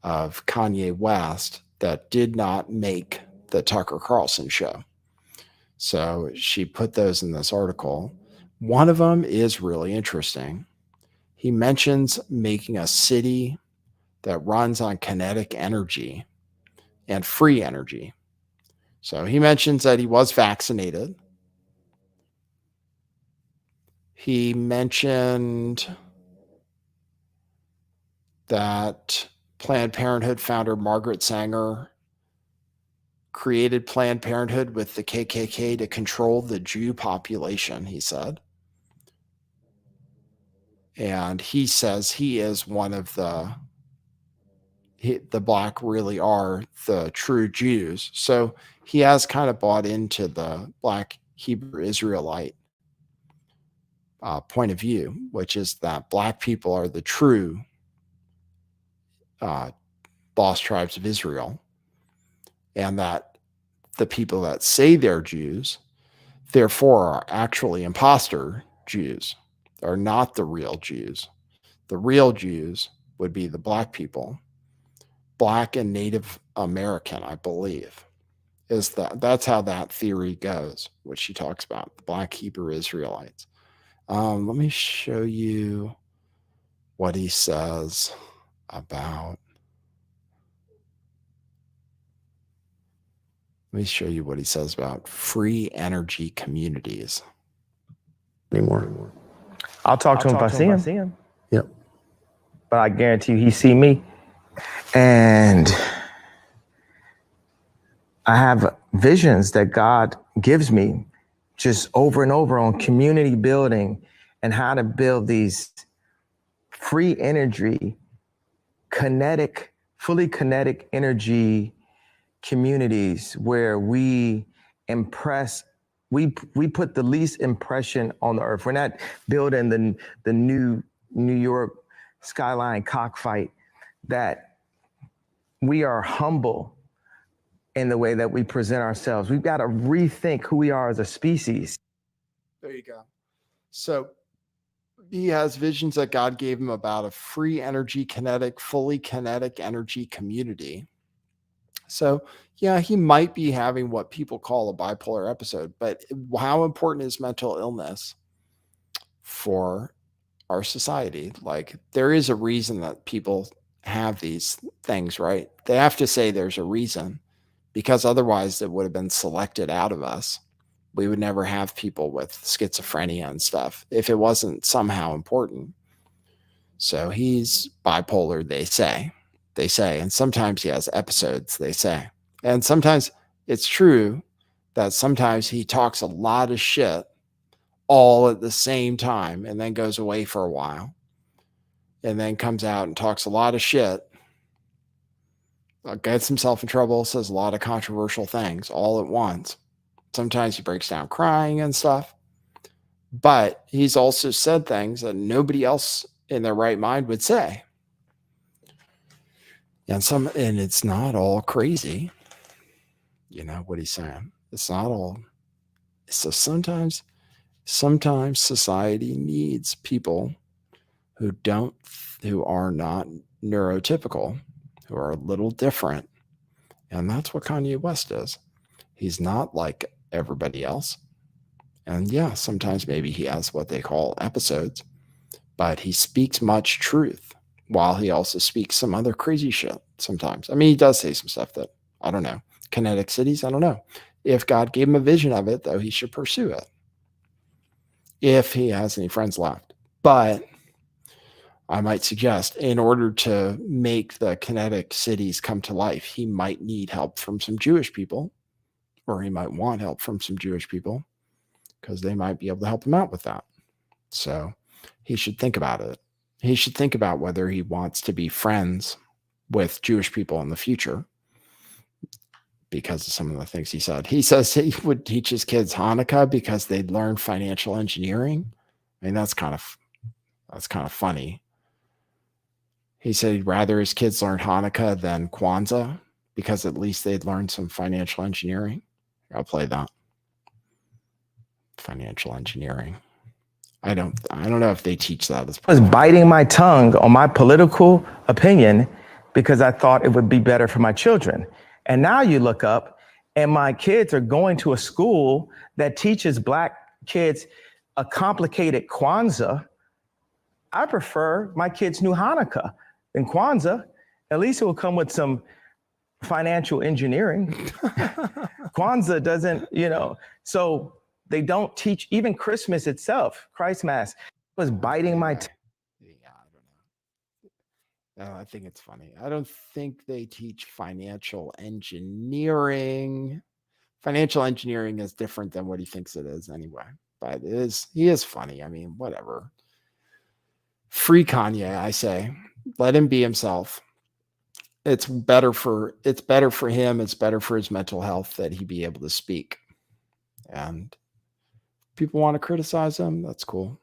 of Kanye West that did not make the Tucker Carlson show. So she put those in this article. One of them is really interesting. He mentions making a city that runs on kinetic energy and free energy. So he mentions that he was vaccinated. He mentioned that Planned Parenthood founder Margaret Sanger created Planned Parenthood with the KKK to control the Jew population, he said. And he says he is one of the black really are the true Jews. So he has kind of bought into the black Hebrew Israelite point of view, which is that black people are the true lost tribes of Israel, and that the people that say they're Jews, therefore, are actually imposter Jews, are not the real Jews. The real Jews would be the black people, black and Native American, I believe. That's how that theory goes, which she talks about, the black Hebrew Israelites. Let me show you what he says about. Let me show you what he says about free energy communities. Anymore. I'll talk to him if I see him. Yep. But I guarantee you he see me. And I have visions that God gives me just over and over on community building and how to build these free energy, fully kinetic energy communities where we put the least impression on the earth. We're not building the new New York skyline cockfight, that we are humble in the way that we present ourselves. We've got to rethink who we are as a species. There you go. So he has visions that God gave him about a free energy, fully kinetic energy community. So yeah, he might be having what people call a bipolar episode, but how important is mental illness for our society? Like, there is a reason that people have these things, right? They have to say there's a reason, because otherwise it would have been selected out of us. We would never have people with schizophrenia and stuff if it wasn't somehow important. So he's bipolar, they say, and sometimes he has episodes, they say. And sometimes it's true that sometimes he talks a lot of shit all at the same time and then goes away for a while and then comes out and talks a lot of shit, gets himself in trouble, says a lot of controversial things all at once. Sometimes he breaks down crying and stuff, but he's also said things that nobody else in their right mind would say. And it's not all crazy. You know what he's saying? It's not all. So sometimes society needs people who are not neurotypical, who are a little different. And that's what Kanye West is. He's not like everybody else. And yeah, sometimes maybe he has what they call episodes, but he speaks much truth while he also speaks some other crazy shit sometimes. I mean, he does say some stuff that, I don't know, kinetic cities, I don't know. If God gave him a vision of it, though, he should pursue it, if he has any friends left. But I might suggest, in order to make the kinetic cities come to life, he might need help from some Jewish people, or he might want help from some Jewish people, because they might be able to help him out with that. So he should think about it. He should think about whether he wants to be friends with Jewish people in the future, because of some of the things he said. He says he would teach his kids Hanukkah because they'd learn financial engineering. I mean, that's kind of funny. He said he'd rather his kids learn Hanukkah than Kwanzaa because at least they'd learn some financial engineering. I'll play that. Financial engineering. I don't know if they teach that. I was biting my tongue on my political opinion because I thought it would be better for my children. And now you look up and my kids are going to a school that teaches black kids a complicated Kwanzaa, I prefer my kids' new Hanukkah than Kwanzaa. At least it will come with some financial engineering. Kwanzaa doesn't, so they don't teach even Christmas itself. Christ Mass was biting my I think it's funny. I don't think they teach financial engineering. Financial engineering is different than what he thinks it is anyway. But he is funny. I mean, whatever. Free Kanye, I say. Let him be himself. It's better for him. It's better for his mental health that he be able to speak. And people want to criticize him. That's cool.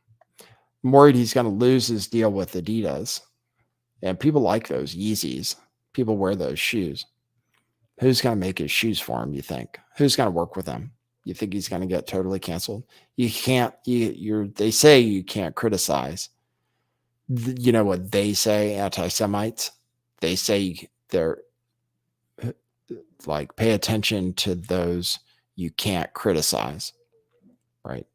I'm worried he's going to lose his deal with Adidas. And people like those Yeezys. People wear those shoes. Who's going to make his shoes for him, you think? Who's going to work with him? You think he's going to get totally canceled? You can't, they say you can't criticize. You know what they say, anti-Semites? They say they're like, pay attention to those you can't criticize, right?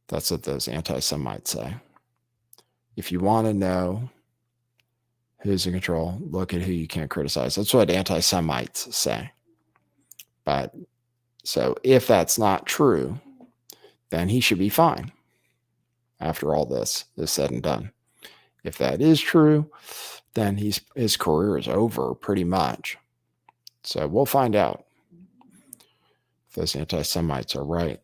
That's what those anti-Semites say. If you want to know who's in control, look at who you can't criticize. That's what anti-Semites say. But so if that's not true, then he should be fine after all this is said and done. If that is true, then his career is over pretty much. So we'll find out if those anti-Semites are right.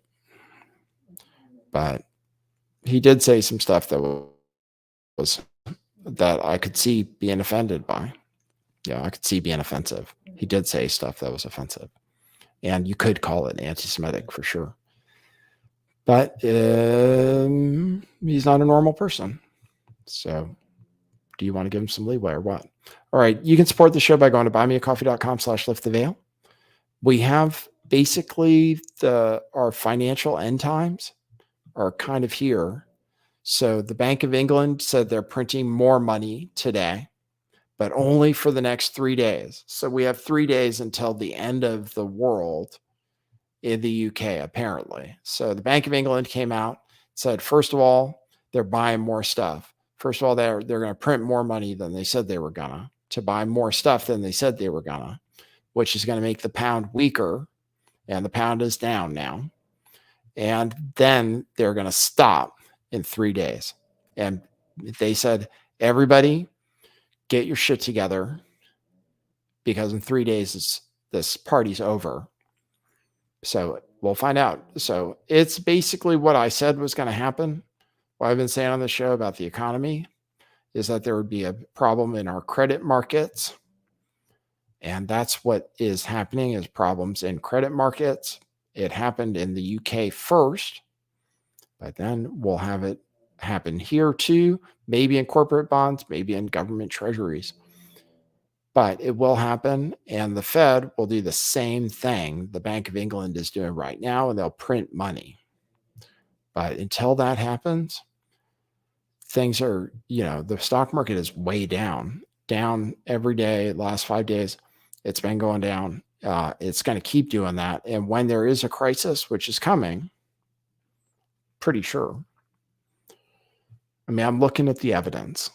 But he did say some stuff that I could see being offended by. Yeah, I could see being offensive. He did say stuff that was offensive. And you could call it anti-Semitic for sure. But he's not a normal person. So do you want to give him some leeway or what? All right. You can support the show by going to buymeacoffee.com/lifttheveil. We have basically our financial end times are kind of here. So the Bank of England said they're printing more money today, but only for the next 3 days. So we have 3 days until the end of the world in the UK, apparently. So the Bank of England came out, said, first of all, they're buying more stuff. First of all, they're going to print more money than they said they were gonna, to buy more stuff than they said they were gonna, which is going to make the pound weaker, and the pound is down now. And then they're going to stop in 3 days. And they said, everybody get your shit together, because in 3 days this party's over. So we'll find out. So it's basically what I said was going to happen. What I've been saying on the show about the economy is that there would be a problem in our credit markets. And that's what is happening, is problems in credit markets. It happened in the UK first, but then we'll have it happen here too, maybe in corporate bonds, maybe in government treasuries. But it will happen, and the Fed will do the same thing the Bank of England is doing right now, and they'll print money. But until that happens, things are, the stock market is way down every day. Last 5 days, it's been going down. It's going to keep doing that. And when there is a crisis, which is coming, pretty sure. I mean, I'm looking at the evidence.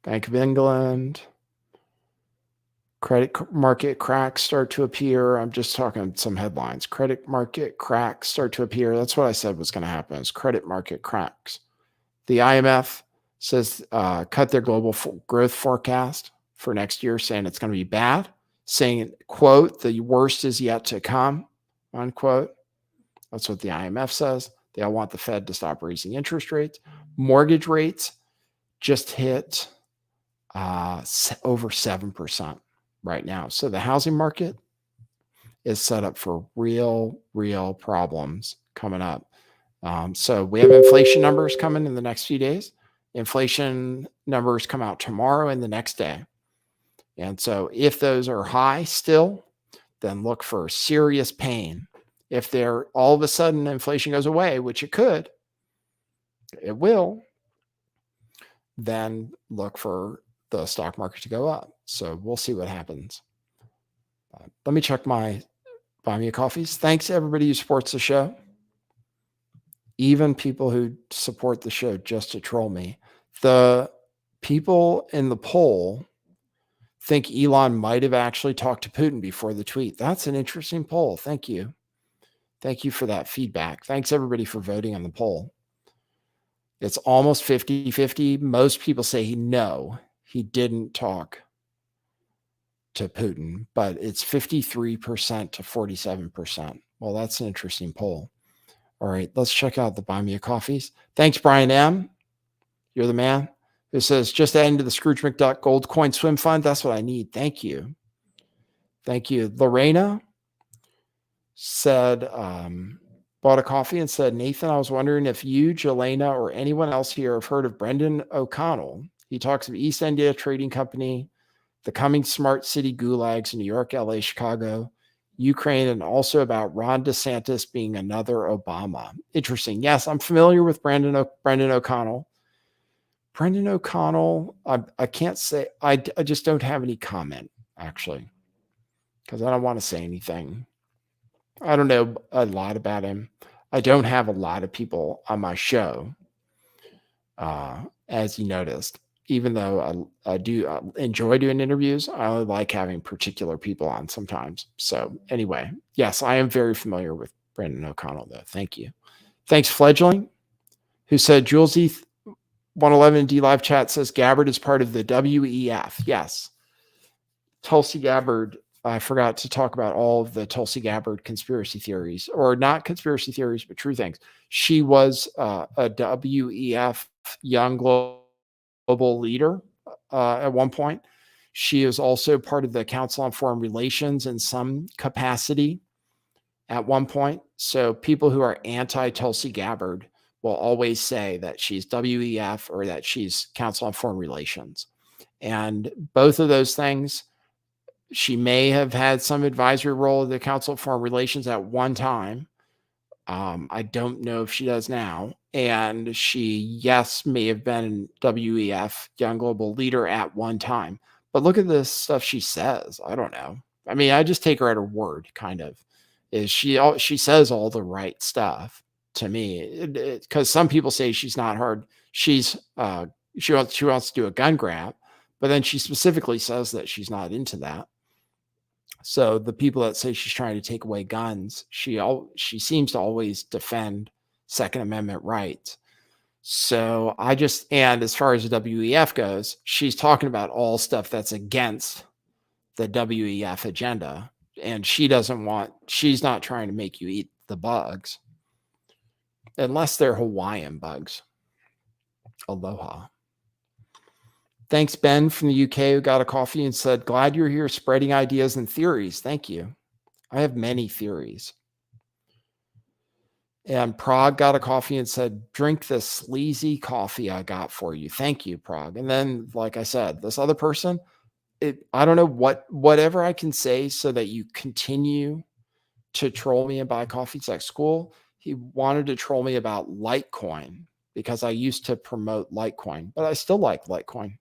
Bank of England, credit market cracks start to appear. I'm just talking some headlines. Credit market cracks start to appear. That's what I said was going to happen, is credit market cracks. The IMF says cut their global growth forecast for next year, saying it's going to be bad, saying, quote, the worst is yet to come, unquote. That's what the IMF says. They all want the Fed to stop raising interest rates. Mortgage rates just hit over 7% right now. So the housing market is set up for real problems coming up. So we have inflation numbers coming in the next few days. Inflation numbers come out tomorrow and the next day. And so if those are high still, then look for serious pain. If they're all of a sudden inflation goes away, which it could, it will, then look for the stock market to go up. So we'll see what happens. Let me check my Buy Me a Coffees. Thanks to everybody who supports the show. even people who support the show just to troll me. The people in the poll think Elon might have actually talked to Putin before the tweet. That's an interesting poll. Thank you. Thank you for that feedback. Thanks everybody for voting on the poll. It's almost 50-50. Most people say no, he didn't talk to Putin, but it's 53% to 47%. Well, that's an interesting poll. All right, let's check out the Buy Me a Coffees. Thanks, Brian M. You're the man. Who says, just add into the Scrooge McDuck Gold Coin Swim Fund. That's what I need. Thank you. Thank you. Lorena said, bought a coffee and said, Nathan, I was wondering if you, Jelena, or anyone else here have heard of Brendan O'Connell. He talks of East India Trading Company, the coming smart city gulags in New York, LA, Chicago, Ukraine, and also about Ron DeSantis being another Obama. Interesting. Yes, I'm familiar with Brendan O'Connell. Brendan O'Connell, I can't say, I just don't have any comment, actually, because I don't want to say anything. I don't know a lot about him. I don't have a lot of people on my show, as you noticed. Even though I do enjoy doing interviews, I only like having particular people on sometimes. So anyway, yes, I am very familiar with Brendan O'Connell, though. Thank you. Thanks, Fledgling, who said, Jules E. 111 D Live Chat says Gabbard is part of the WEF. Yes. Tulsi Gabbard, I forgot to talk about all of the Tulsi Gabbard conspiracy theories, or not conspiracy theories, but true things. She was a WEF young global leader at one point. She is also part of the Council on Foreign Relations in some capacity at one point. So people who are anti-Tulsi Gabbard will always say that she's WEF or that she's Council on Foreign Relations. And both of those things, she may have had some advisory role at the Council of Foreign Relations at one time. I don't know if she does now. And she, yes, may have been WEF, Young Global Leader, at one time. But look at the stuff she says. I don't know. I mean, I just take her at her word, kind of. Is she says all the right stuff to me, because some people say she's not hard. She wants to do a gun grab, but then she specifically says that she's not into that. So the people that say she's trying to take away guns, she seems to always defend Second Amendment rights. So and as far as the WEF goes, she's talking about all stuff that's against the WEF agenda. And she's not trying to make you eat the bugs. Unless they're Hawaiian bugs. Aloha. Thanks, Ben from the UK, who got a coffee and said, glad you're here spreading ideas and theories. Thank you. I have many theories. And Prague got a coffee and said, drink this sleazy coffee I got for you. Thank you, Prague. And then, like I said, this other person, I don't know whatever I can say so that you continue to troll me and buy coffees at school. He wanted to troll me about Litecoin because I used to promote Litecoin, but I still like Litecoin.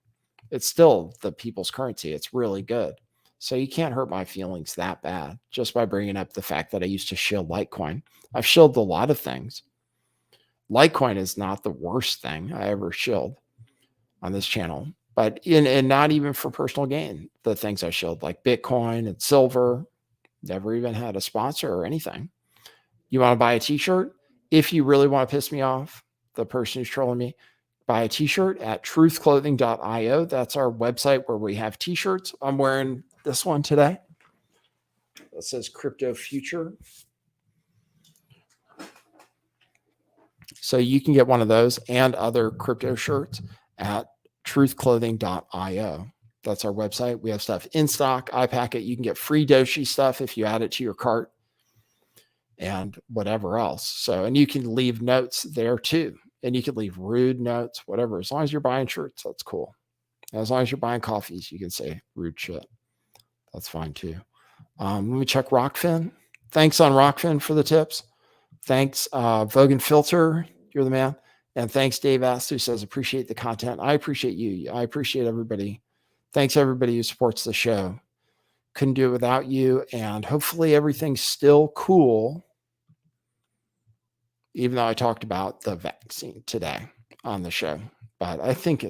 It's still the people's currency. It's really good. So you can't hurt my feelings that bad just by bringing up the fact that I used to shield Litecoin. I've shielded a lot of things. Litecoin is not the worst thing I ever shielded on this channel, but and not even for personal gain. The things I shielded, like Bitcoin and silver, never even had a sponsor or anything. You want to buy a t-shirt? If you really want to piss me off, the person who's trolling me, buy a t-shirt at truthclothing.io. That's our website where we have t-shirts. I'm wearing this one today. It says Crypto Future. So you can get one of those and other crypto shirts at truthclothing.io. That's our website. We have stuff in stock. I pack it. You can get free Doshi stuff if you add it to your cart and whatever else. So, and you can leave notes there too. And you can leave rude notes, whatever. As long as you're buying shirts, that's cool. As long as you're buying coffees, you can say rude shit. That's fine too. Let me check Rockfin. Thanks on Rockfin for the tips. Thanks, Vogan Filter. You're the man. And thanks, Dave Ast, who says, appreciate the content. I appreciate you. I appreciate everybody. Thanks, everybody who supports the show. Couldn't do it without you. And hopefully everything's still cool even though I talked about the vaccine today on the show. But I think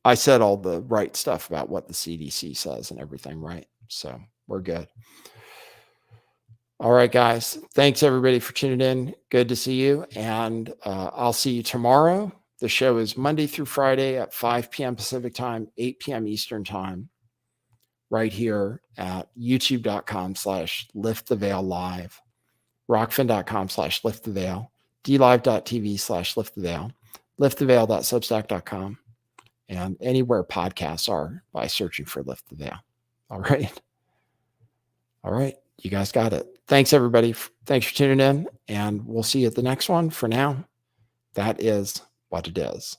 I said all the right stuff about what the CDC says and everything, right? So we're good. All right, guys. Thanks, everybody, for tuning in. Good to see you. And I'll see you tomorrow. The show is Monday through Friday at 5 p.m. Pacific time, 8 p.m. Eastern time, right here at youtube.com/lifttheveil-live, rockfin.com/lifttheveil, dlive.tv/lifttheveil, lifttheveil.substack.com, and anywhere podcasts are by searching for Lift the Veil. All right. All right. You guys got it. Thanks, everybody. Thanks for tuning in, and we'll see you at the next one. For now, that is what it is.